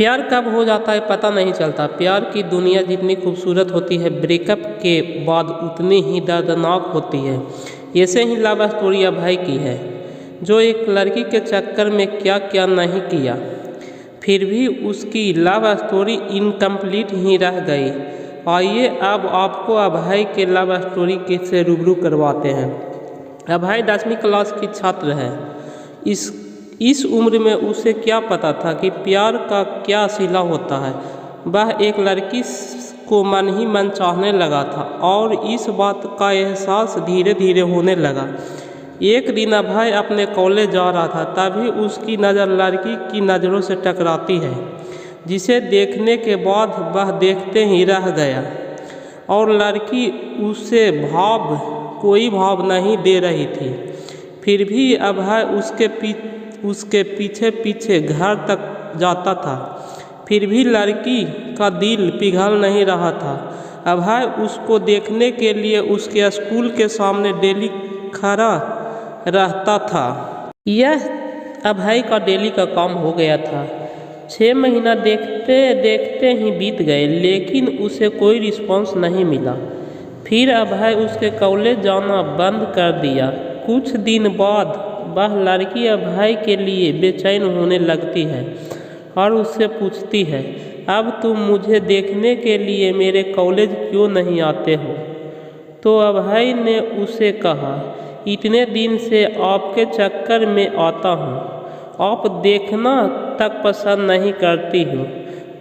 प्यार कब हो जाता है पता नहीं चलता। प्यार की दुनिया जितनी खूबसूरत होती है, ब्रेकअप के बाद उतनी ही दर्दनाक होती है। ऐसे ही लव स्टोरी अभय की है, जो एक लड़की के चक्कर में क्या क्या नहीं किया, फिर भी उसकी लव स्टोरी इनकम्प्लीट ही रह गई। आइए अब आपको अभय के लव स्टोरी से रूबरू करवाते हैं। अभय 10वीं क्लास की छात्र है। इस उम्र में उसे क्या पता था कि प्यार का क्या सिला होता है। वह एक लड़की को मन ही मन चाहने लगा था और इस बात का एहसास धीरे धीरे होने लगा। एक दिन अभय अपने कॉलेज जा रहा था, तभी उसकी नज़र लड़की की नज़रों से टकराती है, जिसे देखने के बाद वह देखते ही रह गया। और लड़की उसे कोई भाव नहीं दे रही थी। फिर भी अभय उसके पीछे पीछे घर तक जाता था, फिर भी लड़की का दिल पिघल नहीं रहा था। अभय उसको देखने के लिए उसके स्कूल के सामने डेली खड़ा रहता था। यह अभय का डेली का काम हो गया था। 6 महीना देखते देखते ही बीत गए, लेकिन उसे कोई रिस्पॉन्स नहीं मिला। फिर अभय उसके कॉलेज जाना बंद कर दिया। कुछ दिन बाद वह लड़की अभय के लिए बेचैन होने लगती है और उससे पूछती है, अब तुम मुझे देखने के लिए मेरे कॉलेज क्यों नहीं आते हो? तो अभय ने उसे कहा, इतने दिन से आपके चक्कर में आता हूँ, आप देखना तक पसंद नहीं करती हो,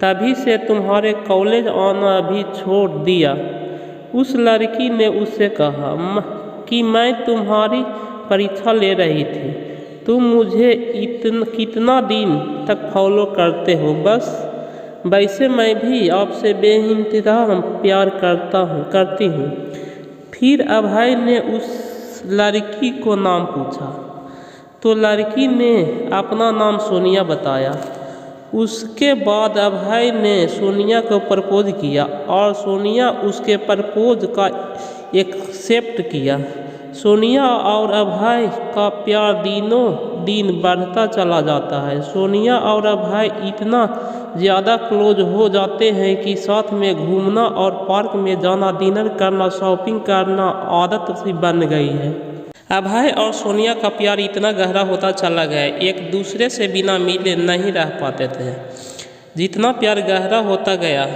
तभी से तुम्हारे कॉलेज आना भी छोड़ दिया। उस लड़की ने उससे कहा कि मैं तुम्हारी परीक्षा ले रही थी, तुम मुझे कितना दिन तक फॉलो करते हो? बस वैसे मैं भी आपसे बेइंतहा प्यार करती हूँ। फिर अभय ने उस लड़की को नाम पूछा, तो लड़की ने अपना नाम सोनिया बताया। उसके बाद अभय ने सोनिया को प्रपोज किया और सोनिया उसके प्रपोज का एक्सेप्ट किया। सोनिया और अभय का प्यार दिनों दिन बढ़ता चला जाता है। सोनिया और अभय इतना ज़्यादा क्लोज हो जाते हैं कि साथ में घूमना और पार्क में जाना, डिनर करना, शॉपिंग करना आदत सी बन गई है। अभय और सोनिया का प्यार इतना गहरा होता चला गया, एक दूसरे से बिना मिले नहीं रह पाते थे। जितना प्यार गहरा होता गया,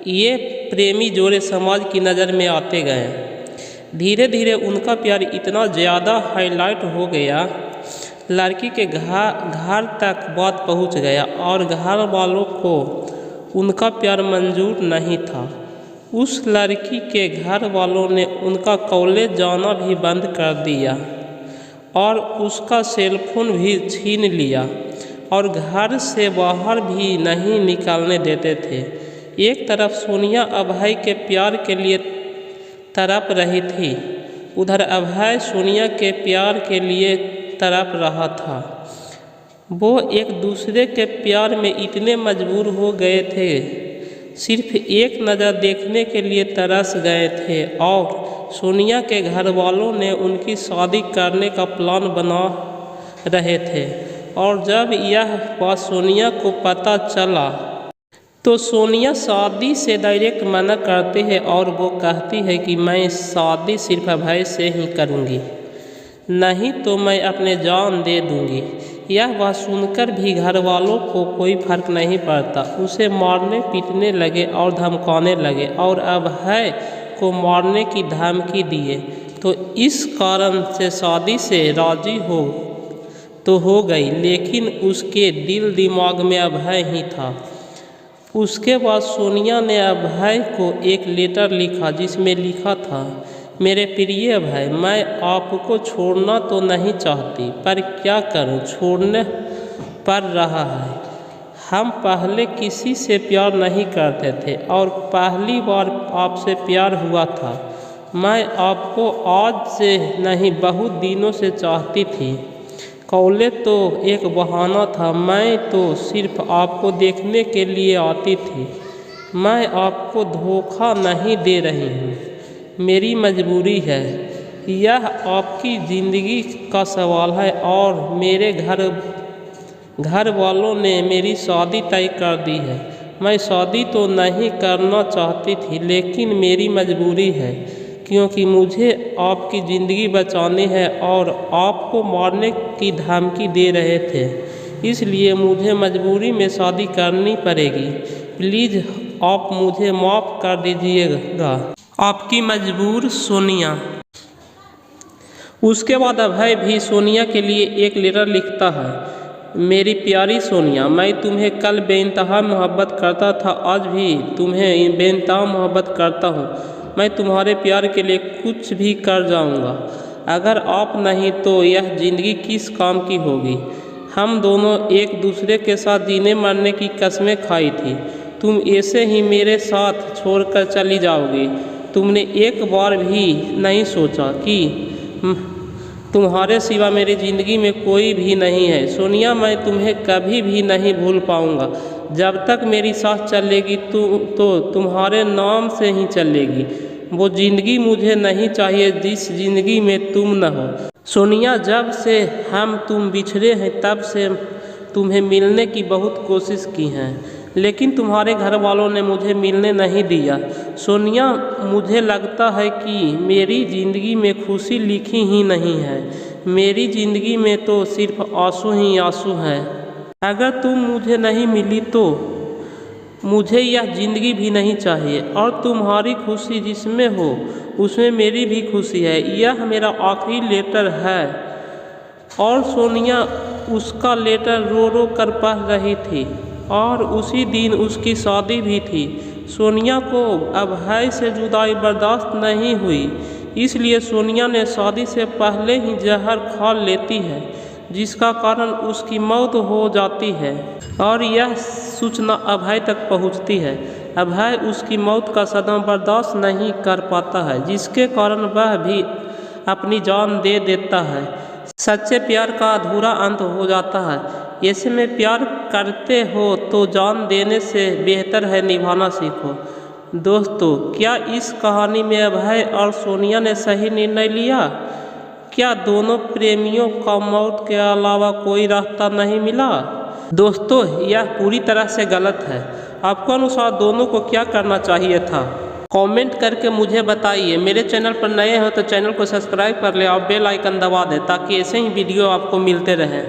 ये प्रेमी जोड़े समाज की नज़र में आते गए। धीरे धीरे उनका प्यार इतना ज़्यादा हाईलाइट हो गया, लड़की के घर तक बात पहुंच गया और घर वालों को उनका प्यार मंजूर नहीं था। उस लड़की के घर वालों ने उनका कॉलेज जाना भी बंद कर दिया और उसका सेलफोन भी छीन लिया और घर से बाहर भी नहीं निकलने देते थे। एक तरफ सोनिया अभय के प्यार के लिए तड़प रही थी, उधर अभय सोनिया के प्यार के लिए तड़प रहा था। वो एक दूसरे के प्यार में इतने मजबूर हो गए थे, सिर्फ एक नज़र देखने के लिए तरस गए थे। और सोनिया के घर वालों ने उनकी शादी करने का प्लान बना रहे थे। और जब यह बात सोनिया को पता चला तो सोनिया शादी से डायरेक्ट मना करती है और वो कहती है कि मैं शादी सिर्फ अभय से ही करूँगी, नहीं तो मैं अपने जान दे दूँगी। यह बात सुनकर भी घर वालों को कोई फर्क नहीं पड़ता, उसे मारने पीटने लगे और धमकाने लगे और अभय को मारने की धमकी दिए। तो इस कारण से शादी से राजी हो गई, लेकिन उसके दिल दिमाग में अभय ही था। उसके बाद सोनिया ने अभय को एक लेटर लिखा, जिसमें लिखा था, मेरे प्रिय अभय, मैं आपको छोड़ना तो नहीं चाहती, पर क्या करूं, छोड़ने पड़ रहा है। हम पहले किसी से प्यार नहीं करते थे और पहली बार आपसे प्यार हुआ था। मैं आपको आज से नहीं, बहुत दिनों से चाहती थी। कॉलेज तो एक बहाना था, मैं तो सिर्फ आपको देखने के लिए आती थी। मैं आपको धोखा नहीं दे रही हूँ, मेरी मजबूरी है। यह आपकी ज़िंदगी का सवाल है और मेरे घर घर वालों ने मेरी शादी तय कर दी है। मैं शादी तो नहीं करना चाहती थी, लेकिन मेरी मजबूरी है, क्योंकि मुझे आपकी ज़िंदगी बचानी है और आपको मारने की धमकी दे रहे थे, इसलिए मुझे मजबूरी में शादी करनी पड़ेगी। प्लीज़ आप मुझे माफ़ कर दीजिएगा। आपकी मजबूर सोनिया। उसके बाद अभय भी सोनिया के लिए एक लेटर लिखता है। मेरी प्यारी सोनिया, मैं तुम्हें कल बेइंतहा मोहब्बत करता था, आज भी तुम्हें बेइंतहा मोहब्बत करता हूँ। मैं तुम्हारे प्यार के लिए कुछ भी कर जाऊँगा। अगर आप नहीं तो यह ज़िंदगी किस काम की होगी। हम दोनों एक दूसरे के साथ जीने मरने की कसमें खाई थी। तुम ऐसे ही मेरे साथ छोड़कर चली जाओगी। तुमने एक बार भी नहीं सोचा कि तुम्हारे सिवा मेरी ज़िंदगी में कोई भी नहीं है। सोनिया, मैं तुम्हें कभी भी नहीं भूल पाऊँगा। जब तक मेरी सांस चलेगी तो तुम्हारे नाम से ही चलेगी। वो ज़िंदगी मुझे नहीं चाहिए जिस ज़िंदगी में तुम न हो। सोनिया, जब से हम तुम बिछड़े हैं तब से तुम्हें मिलने की बहुत कोशिश की है, लेकिन तुम्हारे घर वालों ने मुझे मिलने नहीं दिया। सोनिया, मुझे लगता है कि मेरी ज़िंदगी में खुशी लिखी ही नहीं है। मेरी ज़िंदगी में तो सिर्फ आंसू ही आंसू है। अगर तुम मुझे नहीं मिली तो मुझे यह ज़िंदगी भी नहीं चाहिए, और तुम्हारी खुशी जिसमें हो उसमें मेरी भी खुशी है। यह मेरा आखिरी लेटर है। और सोनिया उसका लेटर रो रो कर पढ़ रही थी, और उसी दिन उसकी शादी भी थी। सोनिया को अभय से जुदाई बर्दाश्त नहीं हुई, इसलिए सोनिया ने शादी से पहले ही जहर खा लेती है, जिसका कारण उसकी मौत हो जाती है। और यह सूचना अभय तक पहुंचती है। अभय उसकी मौत का सदमा बर्दाश्त नहीं कर पाता है, जिसके कारण वह भी अपनी जान दे देता है। सच्चे प्यार का अधूरा अंत हो जाता है। ऐसे में प्यार करते हो तो जान देने से बेहतर है निभाना सीखो। दोस्तों, क्या इस कहानी में अभय और सोनिया ने सही निर्णय लिया? क्या दोनों प्रेमियों का मौत के अलावा कोई रास्ता नहीं मिला? दोस्तों, यह पूरी तरह से गलत है। आपको अनुसार दोनों को क्या करना चाहिए था? कमेंट करके मुझे बताइए। मेरे चैनल पर नए हो तो चैनल को सब्सक्राइब कर ले और बेल आइकन दबा दें, ताकि ऐसे ही वीडियो आपको मिलते रहें।